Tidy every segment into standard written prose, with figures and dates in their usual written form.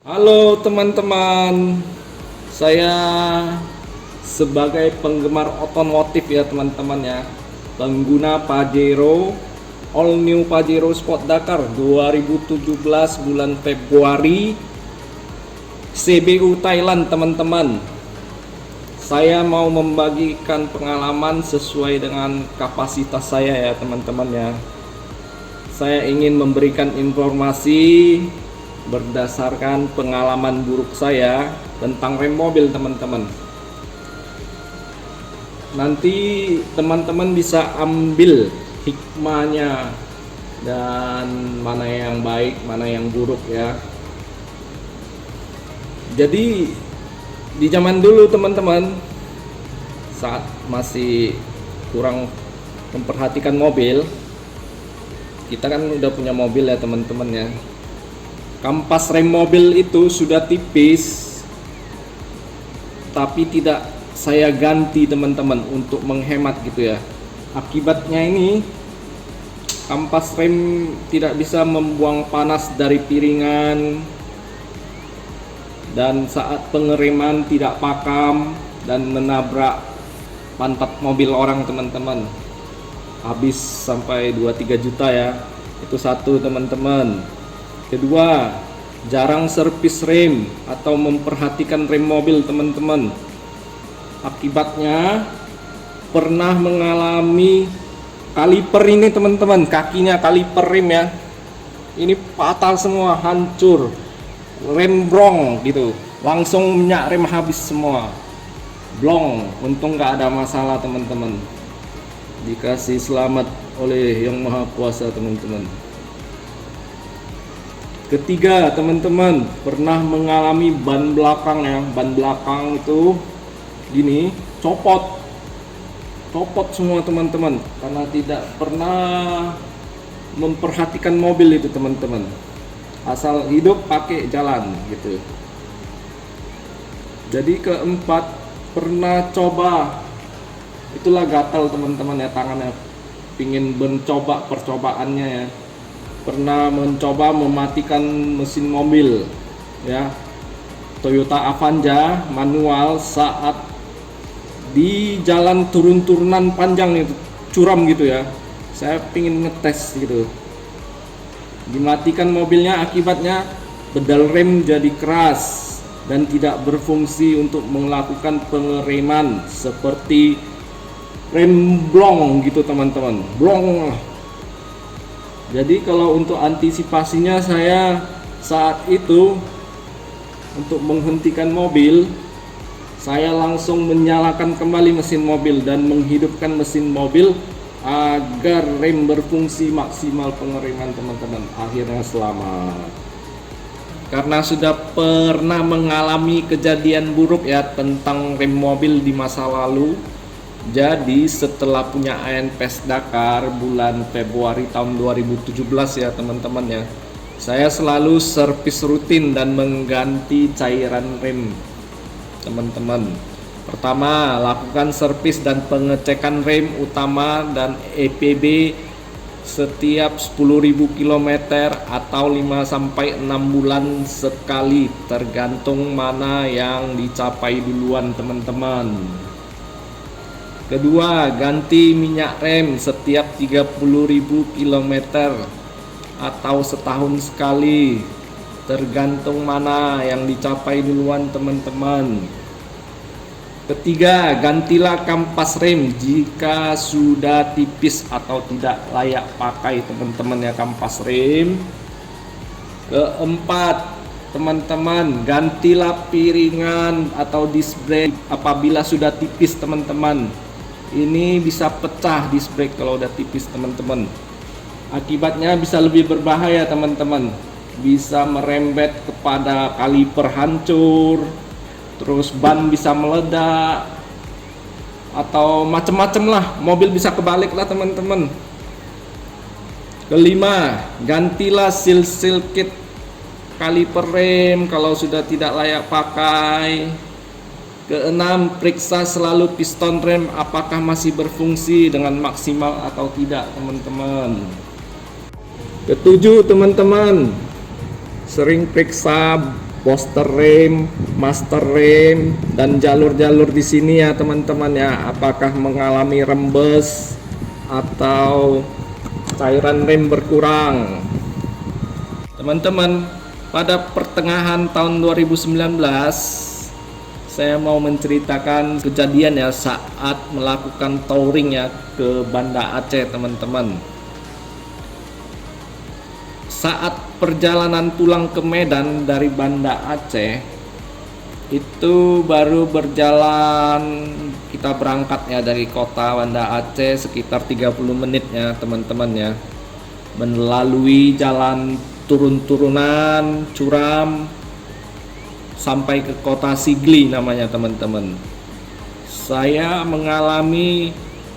Halo teman-teman, saya sebagai penggemar otomotif ya teman-teman ya, pengguna Pajero, all new Pajero Sport Dakar 2017 bulan Februari, CBU Thailand teman-teman. Saya mau membagikan pengalaman sesuai dengan kapasitas saya ya teman-teman ya. Saya ingin memberikan informasi berdasarkan pengalaman buruk saya tentang rem mobil teman-teman. Nanti teman-teman bisa ambil hikmahnya dan mana yang baik, mana yang buruk ya. Jadi di zaman dulu teman-teman, saat masih kurang memperhatikan mobil, kita kan udah punya mobil ya teman-teman ya. Kampas rem mobil itu sudah tipis, tapi tidak saya ganti teman-teman untuk menghemat gitu ya. Akibatnya ini kampas rem tidak bisa membuang panas dari piringan, dan saat pengereman tidak pakam dan menabrak pantat mobil orang teman-teman. Habis sampai 2-3 juta ya. Itu satu teman-teman. Kedua, jarang servis rem atau memperhatikan rem mobil teman-teman. Akibatnya pernah mengalami kaliper ini teman-teman, kakinya kaliper rem ya. Ini patah semua, hancur. Rem brong gitu. Langsung minyak rem habis semua. Blong, untung nggak ada masalah teman-teman. Dikasih selamat oleh Yang Maha Kuasa teman-teman. Ketiga teman-teman, pernah mengalami ban belakang ya. Ban belakang itu gini, copot semua teman-teman, karena tidak pernah memperhatikan mobil itu teman-teman. Asal hidup pakai jalan gitu. Jadi keempat, pernah coba, itulah gatal teman-teman ya tangannya, pingin mencoba percobaannya ya. Pernah mencoba mematikan mesin mobil ya, Toyota Avanza manual saat di jalan turun-turunan panjang itu, curam gitu ya. Saya pingin ngetes gitu, dimatikan mobilnya, akibatnya pedal rem jadi keras dan tidak berfungsi untuk melakukan pengereman seperti rem blong gitu teman-teman, blong. Jadi kalau untuk antisipasinya, saya saat itu untuk menghentikan mobil, saya langsung menyalakan kembali mesin mobil dan menghidupkan mesin mobil agar rem berfungsi maksimal pengereman teman-teman. Akhirnya selamat. Karena sudah pernah mengalami kejadian buruk ya tentang rem mobil di masa lalu. Jadi setelah punya ANPES Dakar bulan Februari tahun 2017 ya teman-teman ya, saya selalu servis rutin dan mengganti cairan rem teman-teman. Pertama, lakukan servis dan pengecekan rem utama dan EPB setiap 10.000 km atau 5-6 bulan sekali, tergantung mana yang dicapai duluan teman-teman. Kedua, ganti minyak rem setiap 30.000 km atau setahun sekali, tergantung mana yang dicapai duluan teman-teman. Ketiga, gantilah kampas rem jika sudah tipis atau tidak layak pakai teman-teman ya kampas rem. Keempat, teman-teman, gantilah piringan atau disc brake apabila sudah tipis teman-teman. Ini bisa pecah disc brake kalau udah tipis teman-teman. Akibatnya bisa lebih berbahaya teman-teman. Bisa merembet kepada kaliper hancur, terus ban bisa meledak, atau macem-macem lah, mobil bisa kebalik lah teman-teman. Kelima, gantilah seal kit kaliper rem kalau sudah tidak layak pakai. Keenam, periksa selalu piston rem apakah masih berfungsi dengan maksimal atau tidak teman-teman. Ketujuh teman-teman, sering periksa booster rem, master rem, dan jalur-jalur di sini ya teman-teman ya, apakah mengalami rembes atau cairan rem berkurang. Teman-teman, pada pertengahan tahun 2019 saya mau menceritakan kejadian ya saat melakukan touring ya ke Banda Aceh teman-teman. Saat perjalanan pulang ke Medan dari Banda Aceh, itu baru berjalan, kita berangkat ya dari kota Banda Aceh sekitar 30 menit ya teman-teman ya, melalui jalan turun-turunan curam sampai ke kota Sigli namanya teman-teman. Saya mengalami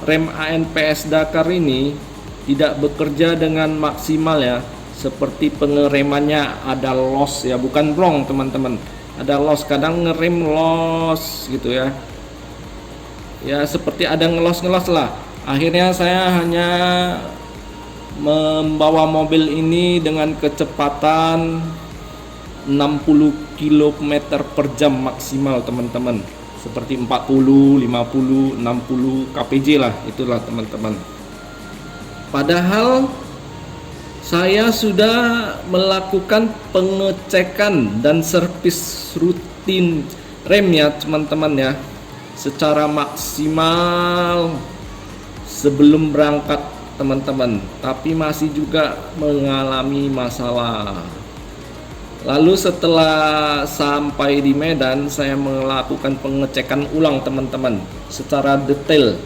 rem ANPS Dakar ini tidak bekerja dengan maksimal ya, seperti pengeremannya ada loss ya, bukan wrong teman-teman, ada loss, kadang ngerem loss gitu ya, ya seperti ada ngelos lah. Akhirnya saya hanya membawa mobil ini dengan kecepatan 60 km per jam maksimal teman-teman, seperti 40, 50, 60 kpj lah, itulah teman-teman. Padahal saya sudah melakukan pengecekan dan servis rutin rem ya teman-teman ya, secara maksimal sebelum berangkat teman-teman, tapi masih juga mengalami masalah. Lalu setelah sampai di Medan, saya melakukan pengecekan ulang teman-teman secara detail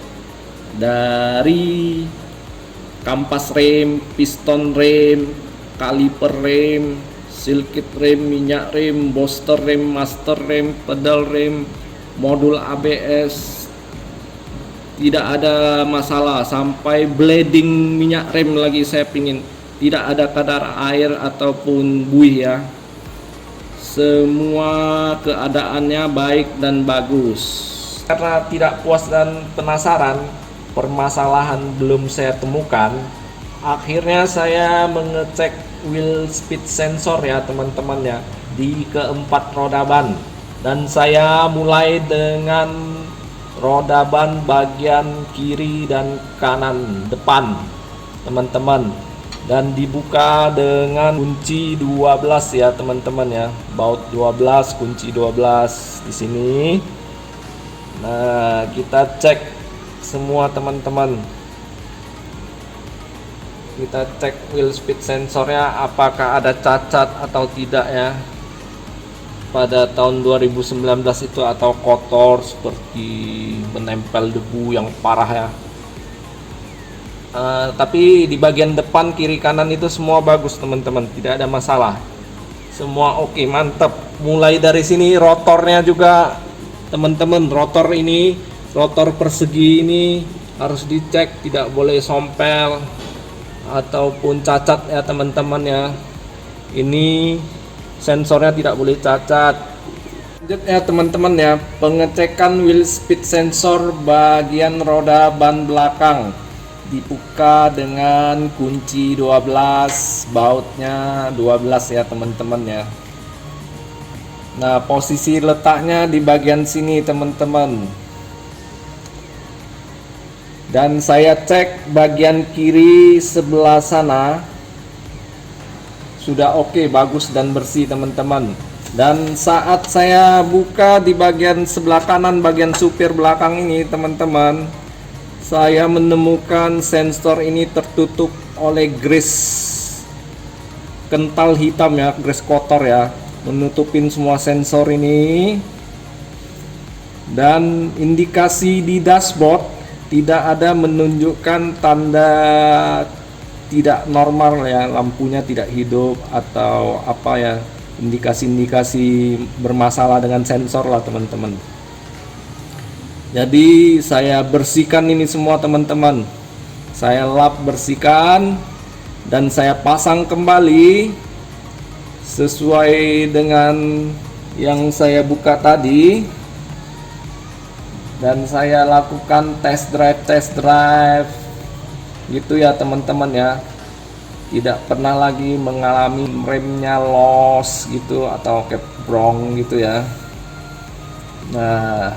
dari kampas rem, piston rem, kaliper rem, seal kit rem, minyak rem, booster rem, master rem, pedal rem, modul ABS, tidak ada masalah. Sampai bleeding minyak rem lagi saya pingin, tidak ada kadar air ataupun buih ya. Semua keadaannya baik dan bagus. Karena tidak puas dan penasaran, permasalahan belum saya temukan, akhirnya saya mengecek wheel speed sensor ya teman-teman ya, di keempat roda ban, dan saya mulai dengan roda ban bagian kiri dan kanan depan teman-teman, dan dibuka dengan kunci 12 ya teman-teman ya, baut 12, kunci 12 di sini. Nah, kita cek semua teman-teman, kita cek wheel speed sensornya apakah ada cacat atau tidak ya pada tahun 2019 itu, atau kotor seperti menempel debu yang parah ya. Tapi di bagian depan kiri kanan itu semua bagus teman-teman, tidak ada masalah, semua oke, mantap. Mulai dari sini rotornya juga teman-teman, rotor persegi ini harus dicek, tidak boleh sompel ataupun cacat ya teman-teman ya. Ini sensornya tidak boleh cacat. Lanjut ya teman-teman ya, pengecekan wheel speed sensor bagian roda ban belakang, dibuka dengan kunci 12, bautnya 12 ya teman-teman ya. Nah, posisi letaknya di bagian sini teman-teman. Dan saya cek bagian kiri sebelah sana sudah oke, bagus dan bersih teman-teman. Dan saat saya buka di bagian sebelah kanan, bagian supir belakang ini teman-teman, saya menemukan sensor ini tertutup oleh grease kental hitam ya, grease kotor ya, menutupin semua sensor ini. Dan indikasi di dashboard tidak ada menunjukkan tanda tidak normal ya, lampunya tidak hidup atau apa ya, indikasi-indikasi bermasalah dengan sensor lah teman-teman. Jadi saya bersihkan ini semua teman-teman, saya lap bersihkan dan saya pasang kembali sesuai dengan yang saya buka tadi. Dan saya lakukan test drive gitu ya teman-teman ya. tidak pernah lagi mengalami remnya loss gitu atau kebrong gitu ya. Nah,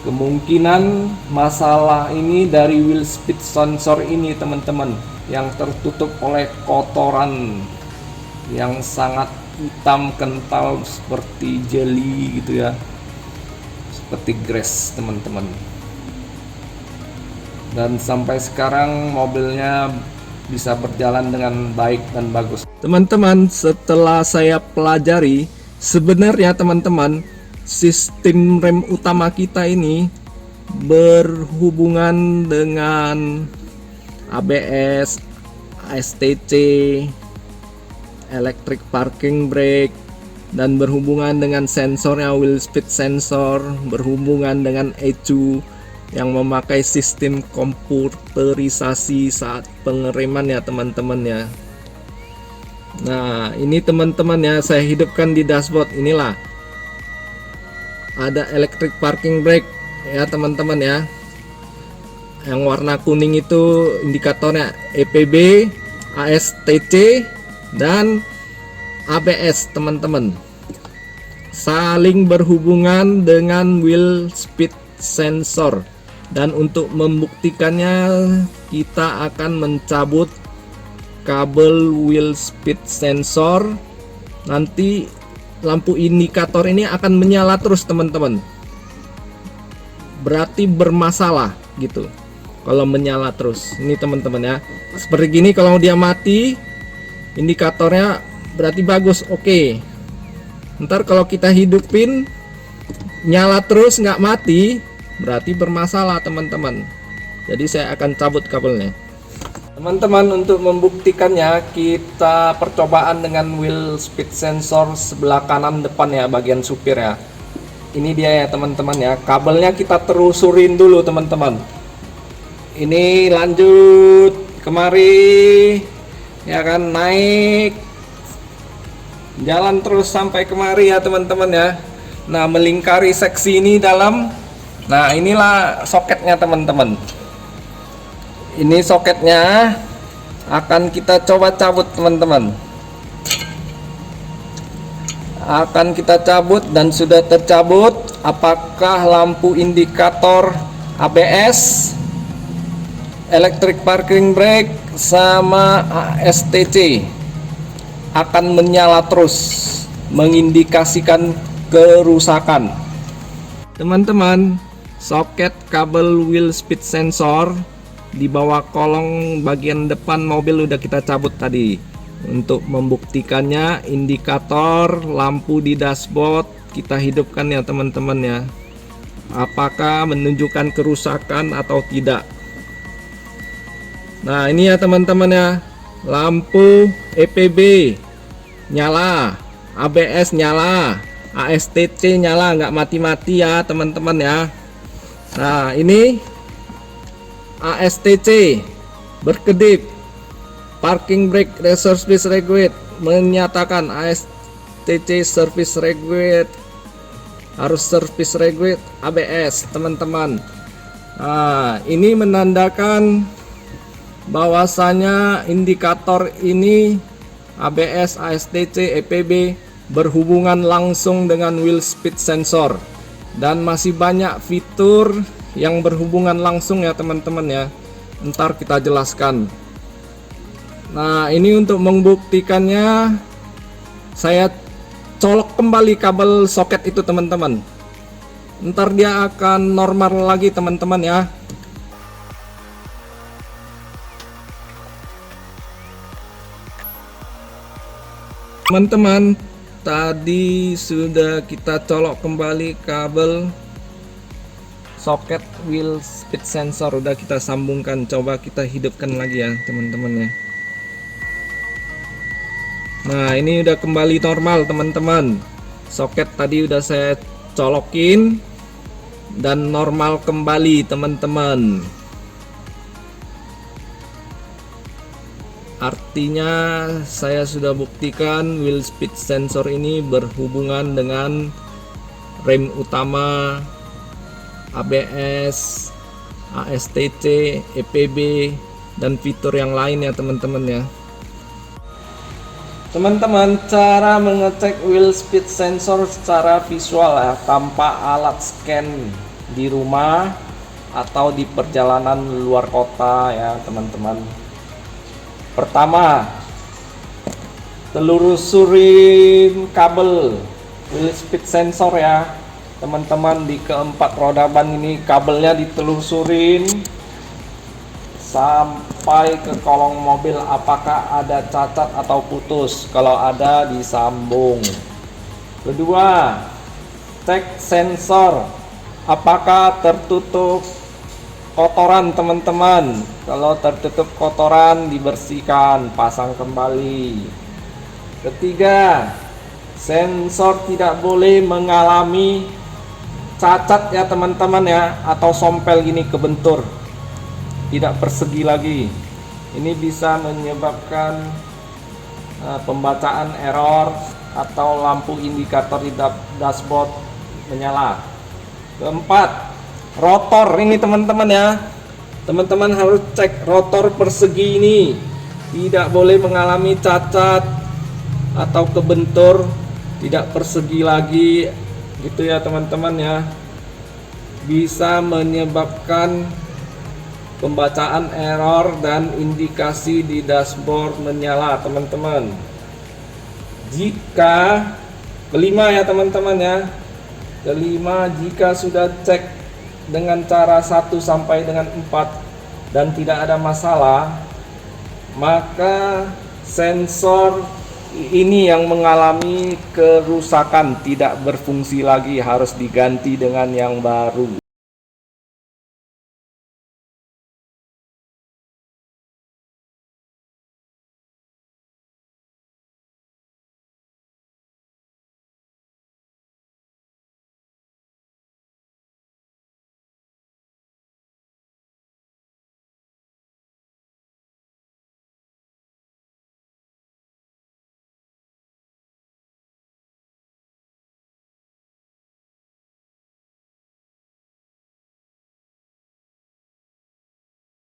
kemungkinan masalah ini dari wheel speed sensor ini teman-teman, yang tertutup oleh kotoran yang sangat hitam kental seperti jelly gitu ya, seperti grass teman-teman. Dan sampai sekarang mobilnya bisa berjalan dengan baik dan bagus. Teman-teman, setelah saya pelajari, sebenarnya teman-teman, sistem rem utama kita ini berhubungan dengan ABS, ASTC, electric parking brake, dan berhubungan dengan sensornya wheel speed sensor, berhubungan dengan ECU yang memakai sistem komputerisasi saat pengereman ya teman-teman ya. Nah, ini teman-teman ya, saya hidupkan di dashboard. Inilah ada electric parking brake ya teman-teman ya. Yang warna kuning itu indikatornya EPB, ASTC, dan ABS teman-teman. Saling berhubungan dengan wheel speed sensor. Dan untuk membuktikannya, kita akan mencabut kabel wheel speed sensor. Nanti lampu indikator ini akan menyala terus teman-teman. Berarti bermasalah gitu kalau menyala terus. Ini teman-teman ya, seperti gini. Kalau dia mati indikatornya berarti bagus, oke. Ntar kalau kita hidupin nyala terus nggak mati, berarti bermasalah teman-teman. Jadi saya akan cabut kabelnya. Teman-teman, untuk membuktikannya kita percobaan dengan wheel speed sensor sebelah kanan depan ya, bagian supir ya. Ini dia ya teman-teman ya, kabelnya kita terusurin dulu teman-teman. Ini lanjut kemari ya kan, naik jalan terus sampai kemari ya teman-teman ya. Nah, melingkari seksi ini dalam. Nah, inilah soketnya teman-teman. Ini soketnya akan kita coba cabut teman-teman. Akan kita cabut dan sudah tercabut. Apakah lampu indikator ABS, electric parking brake, sama ASTC akan menyala terus, mengindikasikan kerusakan. Teman-teman, soket kabel wheel speed sensor di bawah kolong bagian depan mobil udah kita cabut tadi. Untuk membuktikannya, indikator lampu di dashboard kita hidupkan ya teman-teman ya. Apakah menunjukkan kerusakan atau tidak. Nah, ini ya teman-teman ya, lampu EPB nyala, ABS nyala, ASTC nyala, nggak mati-mati ya teman-teman ya. Nah, ini ASTC berkedip, parking brake service required, menyatakan ASTC service required, harus service required ABS teman-teman. Nah, ini menandakan bahwasanya indikator ini ABS, ASTC, EPB berhubungan langsung dengan wheel speed sensor, dan masih banyak fitur yang berhubungan langsung ya teman-teman ya. Ntar kita jelaskan. Nah, ini untuk membuktikannya saya colok kembali kabel soket itu teman-teman. Ntar dia akan normal lagi teman-teman ya. Teman-teman, tadi sudah kita colok kembali kabel soket wheel speed sensor, udah kita sambungkan. Coba kita hidupkan lagi ya teman-teman ya. Nah, ini udah kembali normal teman-teman. Soket tadi udah saya colokin dan normal kembali teman-teman. Artinya saya sudah buktikan wheel speed sensor ini berhubungan dengan rem utama, ABS, ASTC, EPB, dan fitur yang lain ya teman-teman ya. Teman-teman, cara mengecek wheel speed sensor secara visual ya, tanpa alat scan di rumah atau di perjalanan luar kota ya teman-teman. Pertama, telusurin kabel wheel speed sensor ya teman-teman. Di keempat roda ban ini kabelnya ditelusurin sampai ke kolong mobil, apakah ada cacat atau putus. Kalau ada, disambung. Kedua, cek sensor apakah tertutup kotoran teman-teman. Kalau tertutup kotoran, dibersihkan, pasang kembali. Ketiga, sensor tidak boleh mengalami cacat ya teman-teman ya, atau sompel gini kebentur, tidak persegi lagi. Ini bisa menyebabkan pembacaan error atau lampu indikator di dashboard menyala. Keempat, rotor ini teman-teman ya. Teman-teman harus cek rotor persegi ini, tidak boleh mengalami cacat atau kebentur, tidak persegi lagi gitu ya teman-teman ya. Bisa menyebabkan pembacaan error dan indikasi di dashboard menyala teman-teman. Jika kelima ya teman-teman ya. Kelima, jika sudah cek dengan cara 1 sampai dengan 4 dan tidak ada masalah, maka sensor ini yang mengalami kerusakan, tidak berfungsi lagi, harus diganti dengan yang baru.